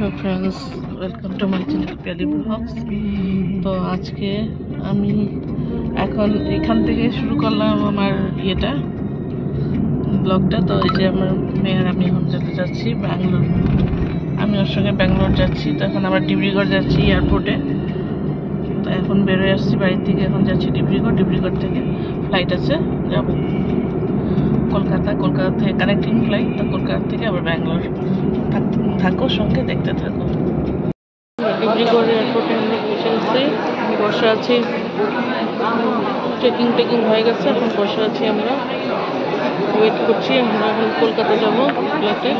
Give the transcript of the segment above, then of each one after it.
Hello friends, welcome to my channel Piyali blogs. তো আজকে আমি এখন এখান থেকে শুরু করলাম আমার ব্লগটা। তো এই যে আমার মেয়ের আমি এখন যেতে যাচ্ছি ব্যাঙ্গালোর। আমি ওর সঙ্গে ব্যাঙ্গালোর যাচ্ছি। তো এখন আবার ডিব্রুগড় যাচ্ছি এয়ারপোর্টে। তো এখন বেরোয় আসছি বাড়ি থেকে, এখন যাচ্ছি ডিব্রুগড় থেকে ফ্লাইট আছে, যাব কলকাতা থেকে কানেক্টিং ফ্লাইট। তো কলকাতা থেকে আবার ব্যাঙ্গালোর। থাকো সঙ্গে, দেখতে থাকো। ডিব্রুগড় এয়ারপোর্টে আমরা পৌঁছে গেছি, বসে আছি। চেকিং হয়ে গেছে, এখন বসে আছি, আমরা ওয়েট করছি। আমরা এখন কলকাতা যাবো ফ্লাইটে।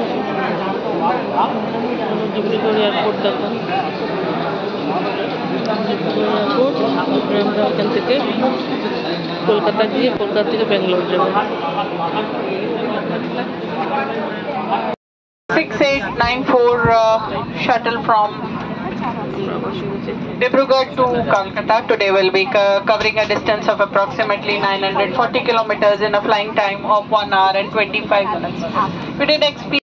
ডিব্রুগড় এয়ারপোর্ট দেখো, ডিব্রুগড় এয়ারপোর্ট। তারপরে আমরা ওখান থেকে কলকাতা গিয়ে কলকাতা থেকে ব্যাঙ্গালোর যাবো। 6894 shuttle from Dibrugarh to Kolkata. Today will be covering a distance of approximately 940 kilometers in a flying time of 1 hour and 25 minutes. We did experience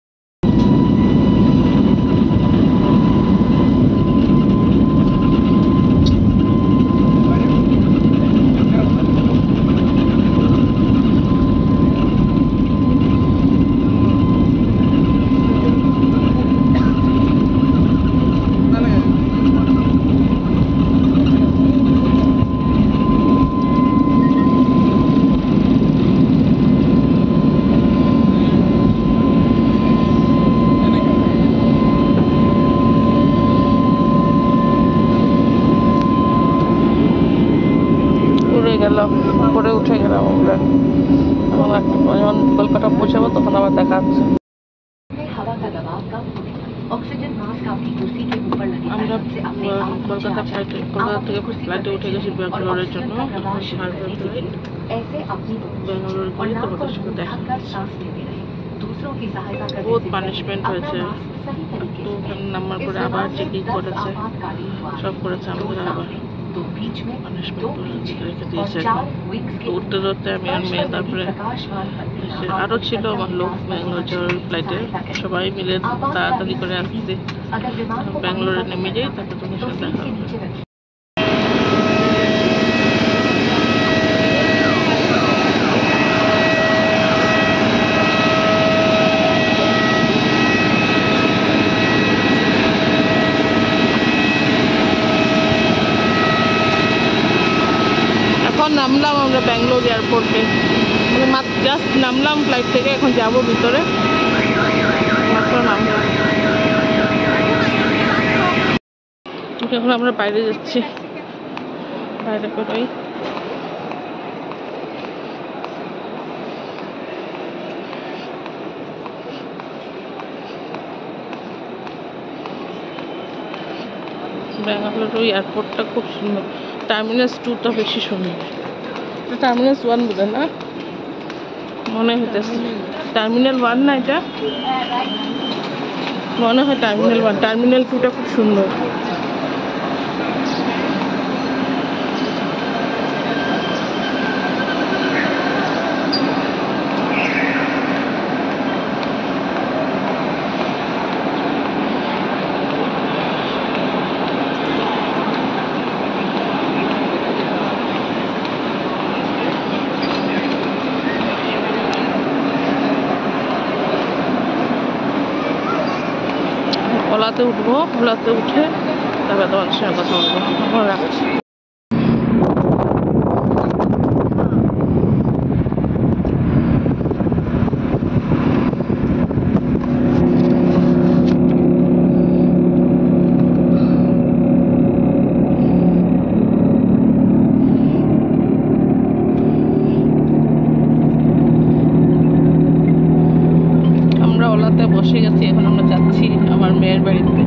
উপরে উঠে গেলাম আমরা। যখন কলকাতা পৌঁছাবো তখন আবার দেখা যাচ্ছে। আমরা কলকাতা থেকে ফ্লাইটে উঠে গেছি ব্যাঙ্গালোরের জন্য। ব্যাঙ্গালোর গিয়ে তোমাদের সঙ্গে দেখা বহুত পানিশমেন্ট হয়েছে। তো নাম্বার করে আবার চেকিং করেছে, সব করেছে। আমাদের আবার রেখে দিয়েছে। উঠতে ধরতে আমি আর মেয়ে, তারপরে আরো ছিল আমার লোক ব্যাঙ্গালোর যাওয়ার ফ্লাইটে। সবাই মিলে তাড়াতাড়ি করে আসছি। ব্যাঙ্গালোরে নেমে যাই, তারপরে তোমার সাথে দেখা হবে। নামলাম আমরা ব্যাঙ্গালোর এয়ারপোর্টে, মানে জাস্ট নামলাম ফ্লাইট থেকে। এখন যাব ভিতরে, মাত্র নামলাম। এখন আমরা বাইরে যাচ্ছি, বাইরে বেরোই। ব্যাঙ্গালোর এয়ারপোর্টটা খুব সুন্দর। টার্মিনাস 2টা বেশি সুন্দর। টার্মিনাস 1 বোধ না, মনে হইতেছে টার্মিনাল 1 না, এটা মনে হয় টার্মিনাল 1। টার্মিনাল 2টা খুব সুন্দর। ওলাতে উঠবো, ওলাতে উঠে তারপরে তোমাদের সঙ্গে কথা বলবো। এখন রাখছি। আমরা ওলাতে বসে গেছি, এখন আমরা যাচ্ছি আমার মেয়ের বাড়িতে।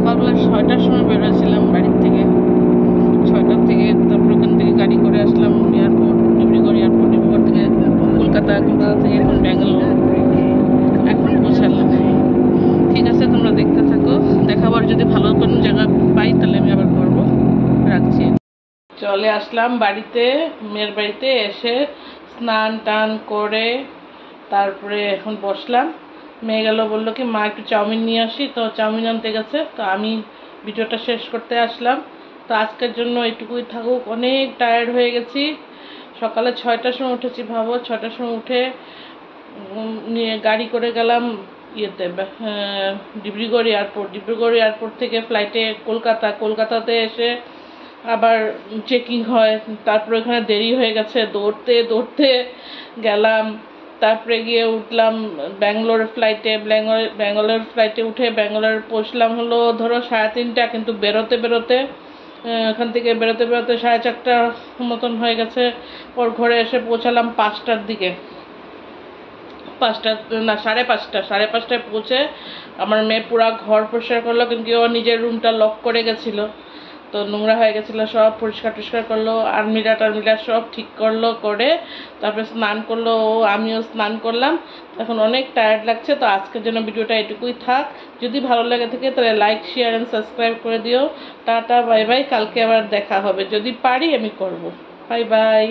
সকালবেলা 6টার সময় বেরোছিলাম বাড়ির থেকে, 6টার থেকে। তারপর ওখান থেকে গাড়ি করে আসলাম এয়ারপোর্ট, ডিব্রুগড় এয়ারপোর্ট, ডিব্রুগড় থেকে কলকাতা, কলকাতা থেকে এখন ব্যাঙ্গালোর, এখন পৌঁছালাম। ঠিক আছে, তোমরা দেখতে থাকো, দেখাবার যদি ভালো কোনো জায়গা পাই তাহলে আমি আবার করবো। রাখছি। চলে আসলাম বাড়িতে, মেয়ের বাড়িতে এসে স্নান টান করে তারপরে এখন বসলাম। মেয়ে গেল, বললো কি মা একটু চাউমিন নিয়ে আসি, তো চাউমিন আনতে গেছে। তো আমি ভিডিওটা শেষ করতে আসলাম। তো আজকের জন্য এটুকুই থাকুক, অনেক টায়ার্ড হয়ে গেছি। সকালে 6টার সময় উঠেছি, ভাবো 6টার সময় উঠে নিয়ে গাড়ি করে গেলাম ইয়েতে ডিব্রুগড় এয়ারপোর্ট, ডিব্রুগড় এয়ারপোর্ট থেকে ফ্লাইটে কলকাতা, কলকাতাতে এসে আবার চেকিং হয়। তারপরে ওখানে দেরি হয়ে গেছে, দৌড়তে দৌড়তে গেলাম। তারপরে গিয়ে উঠলাম ব্যাঙ্গালোর ফ্লাইটে, ব্যাঙ্গালোর ফ্লাইটে উঠে ব্যাঙ্গালোর পৌঁছলাম হলো ধরো 3:30, কিন্তু বেরোতে বেরোতে ওখান থেকে বেরোতে 4:30 মতন হয়ে গেছে। ওর ঘরে এসে পৌঁছালাম 5টার দিকে, 5টা না 5:30, 5:30টায় পৌঁছে আমার মেয়ে পুরা ঘর পরিষ্কার করলো, কিন্তু ও নিজের রুমটা লক করে গেছিলো, তো নোংরা হয়ে গেছিলো, সব পরিষ্কার টরিষ্কার করলো, আলমিরা টালমিরা সব ঠিক করলো, করে তারপরে স্নান করলো, আমিও স্নান করলাম। এখন অনেক টায়ার্ড লাগছে। তো আজকের জন্য ভিডিওটা এটুকুই থাক। যদি ভালো লাগে থাকে তাহলে লাইক, শেয়ার অ্যান্ড সাবস্ক্রাইব করে দিও। Tata, bye bye. কালকে আবার দেখা হবে, যদি পারি আমি করব। Bye bye.